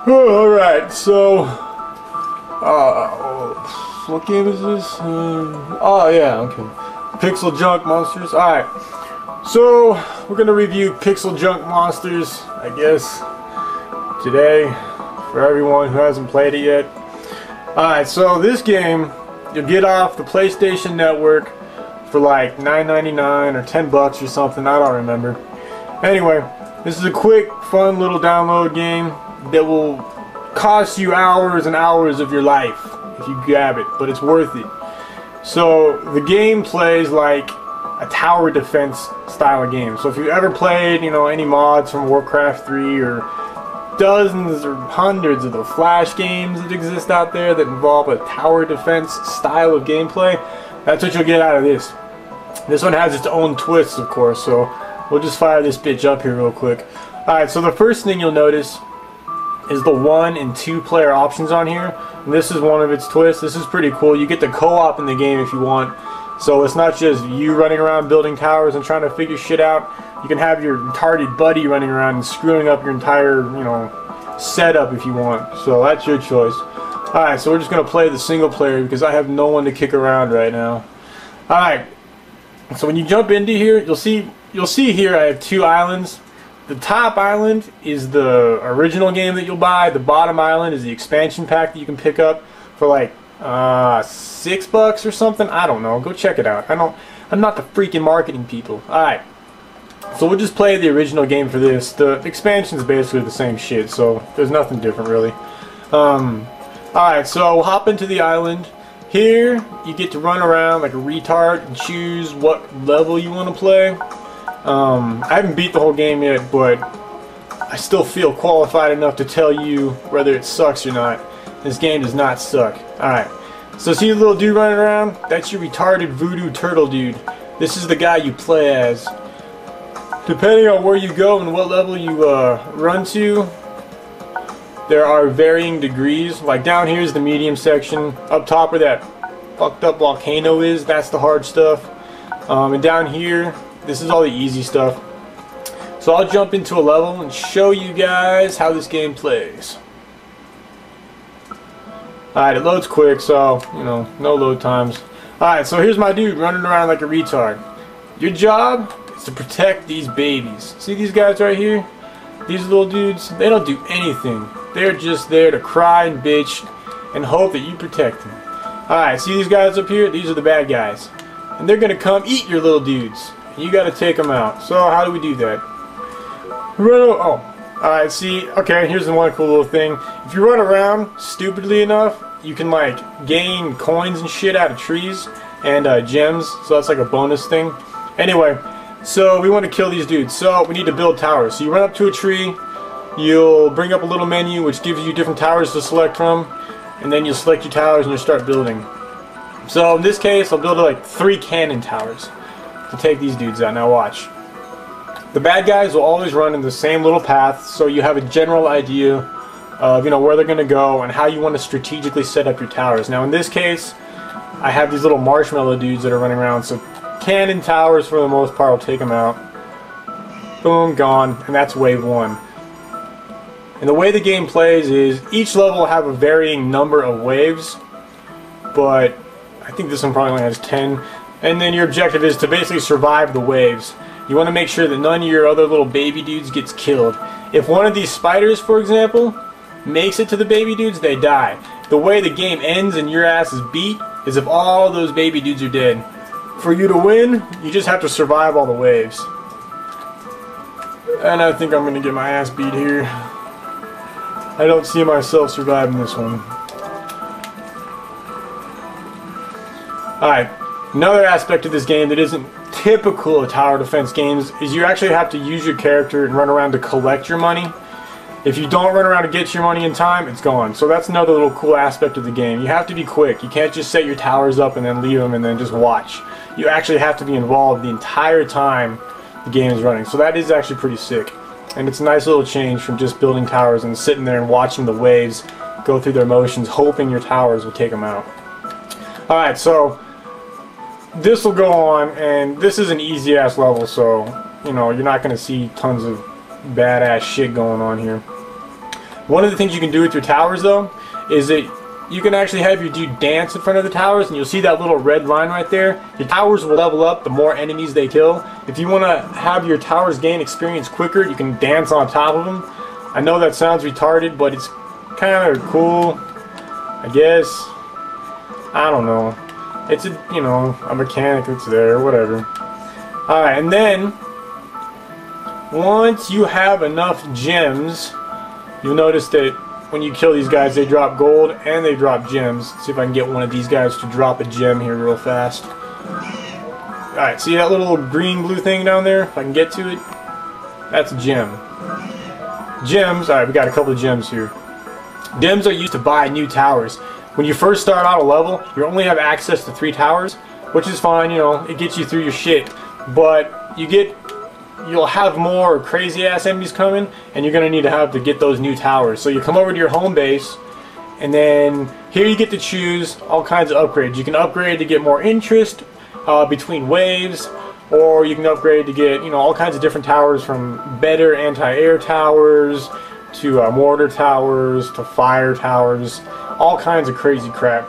Alright, so what game is this? Oh yeah, okay. PixelJunk Monsters. Alright. So we're gonna review PixelJunk Monsters, I guess, today, for everyone who hasn't played it yet. Alright, so this game you'll get off the PlayStation Network for like $9.99 or $10 or something, I don't remember. Anyway, this is a quick, fun little download game that will cost you hours and hours of your life if you grab it, but it's worth it. So the game plays like a tower defense style of game. So if you've ever played, any mods from Warcraft 3 or dozens or hundreds of the Flash games that exist out there that involve a tower defense style of gameplay, that's what you'll get out of this. This one has its own twists, of course, so we'll just fire this bitch up here real quick. Alright, so the first thing you'll notice is the 1 and 2 player options on here. And this is one of its twists. This is pretty cool. You get the co-op in the game if you want. So it's not just you running around building towers and trying to figure shit out. You can have your retarded buddy running around and screwing up your entire, setup if you want. So that's your choice. Alright, so we're just going to play the single player because I have no one to kick around right now. Alright, so when you jump into here, you'll see here I have 2 islands. The top island is the original game that you'll buy. The bottom island is the expansion pack that you can pick up for like $6 or something. I don't know. Go check it out. I'm not the freaking marketing people. Alright. So we'll just play the original game for this. The expansion is basically the same shit, so there's nothing different really. Alright, so we'll hop into the island. Here, you get to run around like a retard and choose what level you want to play. I haven't beat the whole game yet, but I still feel qualified enough to tell you whether it sucks or not. This game does not suck. Alright, so see the little dude running around? That's your retarded voodoo turtle dude. This is the guy you play as. Depending on where you go and what level you run to, there are varying degrees. Like down here is the medium section. Up top where that fucked up volcano is, that's the hard stuff. And down here, this is all the easy stuff. So I'll jump into a level and show you guys how this game plays. Alright, it loads quick, so, no load times. Alright, so here's my dude running around like a retard. Your job is to protect these babies. See these guys right here? These little dudes, they don't do anything. They're just there to cry and bitch and hope that you protect them. Alright, see these guys up here? These are the bad guys. And they're gonna come eat your little dudes. You gotta take them out. So how do we do that? Alright, see, okay, here's the one cool little thing. If you run around stupidly enough, you can like gain coins and shit out of trees and gems, so that's like a bonus thing. Anyway, so we want to kill these dudes, so we need to build towers. So you run up to a tree, you'll bring up a little menu which gives you different towers to select from, and then you'll select your towers and you'll start building. So in this case, I'll build like 3 cannon towers to take these dudes out. Now watch. The bad guys will always run in the same little path, so you have a general idea of where they're going to go and how you want to strategically set up your towers. Now in this case, I have these little marshmallow dudes that are running around, so cannon towers for the most part will take them out. Boom, gone, and that's wave 1. And the way the game plays is each level will have a varying number of waves, but I think this one probably only has 10. And then your objective is to basically survive the waves. You want to make sure that none of your other little baby dudes gets killed. If one of these spiders, for example, makes it to the baby dudes, they die. The way the game ends and your ass is beat is if all those baby dudes are dead. For you to win, you just have to survive all the waves. And I think I'm going to get my ass beat here. I don't see myself surviving this one. Alright, another aspect of this game that isn't typical of tower defense games is you actually have to use your character and run around to collect your money. If you don't run around to get your money in time, it's gone. So that's another little cool aspect of the game. You have to be quick. You can't just set your towers up and then leave them and then just watch. You actually have to be involved the entire time the game is running. So that is actually pretty sick. And it's a nice little change from just building towers and sitting there and watching the waves go through their motions, hoping your towers will take them out. Alright, so this will go on, and this is an easy ass level, so you're not going to see tons of badass shit going on here. One of the things you can do with your towers though is that you can actually have your dude dance in front of the towers, and you'll see that little red line right there. Your towers will level up the more enemies they kill. If you want to have your towers gain experience quicker, you can dance on top of them. I know that sounds retarded, but it's kind of cool, I guess. I don't know. It's a mechanic that's there, whatever. Alright, and then once you have enough gems, you'll notice that when you kill these guys, they drop gold and they drop gems. Let's see if I can get one of these guys to drop a gem here real fast. Alright, see that little green-blue thing down there? If I can get to it, that's a gem. Gems, alright, we got a couple of gems here. Gems are used to buy new towers. When you first start out a level, you only have access to 3 towers, which is fine, it gets you through your shit. But you'll have more crazy ass enemies coming, and you're gonna need to get those new towers. So you come over to your home base, and then here you get to choose all kinds of upgrades. You can upgrade to get more interest between waves, or you can upgrade to get all kinds of different towers, from better anti-air towers to mortar towers to fire towers, all kinds of crazy crap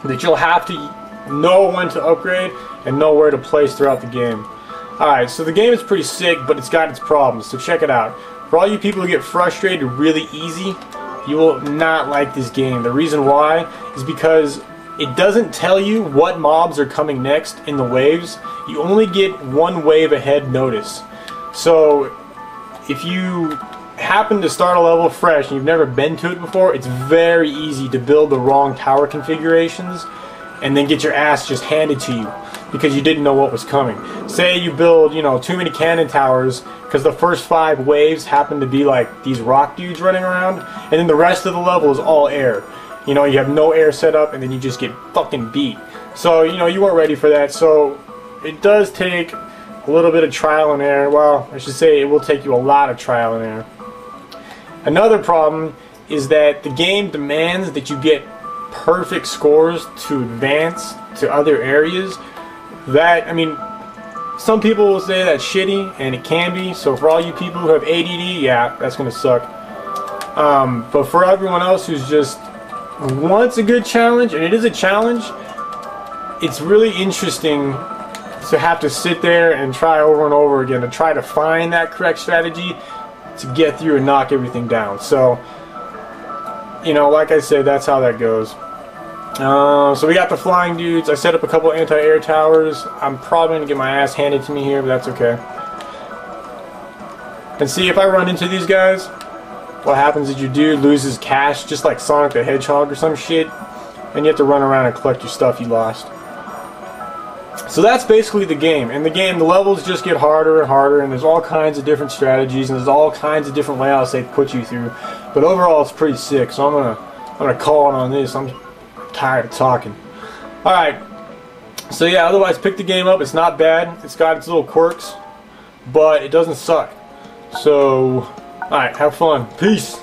that you'll have to know when to upgrade and know where to place throughout the game. Alright, so the game is pretty sick, but it's got its problems, so check it out. For all you people who get frustrated really easy, you will not like this game. The reason why is because it doesn't tell you what mobs are coming next in the waves. You only get one wave ahead notice. So if you happen to start a level fresh and you've never been to it before, it's very easy to build the wrong tower configurations and then get your ass just handed to you because you didn't know what was coming. Say you build, too many cannon towers because the first 5 waves happen to be like these rock dudes running around, and then the rest of the level is all air. You have no air set up, and then you just get fucking beat. So, you weren't ready for that. So it does take a little bit of trial and error. Well, I should say it will take you a lot of trial and error. Another problem is that the game demands that you get perfect scores to advance to other areas. Some people will say that's shitty, and it can be. So for all you people who have ADD, yeah, that's gonna suck. But for everyone else who's just wants a good challenge, and it is a challenge, it's really interesting to have to sit there and try over and over again to try to find that correct strategy to get through and knock everything down. So, like I said, that's how that goes. So we got the flying dudes. I set up a couple anti-air towers. I'm probably going to get my ass handed to me here, but that's okay. And see, if I run into these guys, what happens is your dude loses cash, just like Sonic the Hedgehog or some shit, and you have to run around and collect your stuff you lost. So that's basically the game. And the levels just get harder and harder, and there's all kinds of different strategies, and there's all kinds of different layouts they put you through. But overall, it's pretty sick. So I'm gonna call it on this. I'm tired of talking. All right. So yeah. Otherwise, pick the game up. It's not bad. It's got its little quirks, but it doesn't suck. So, all right. Have fun. Peace.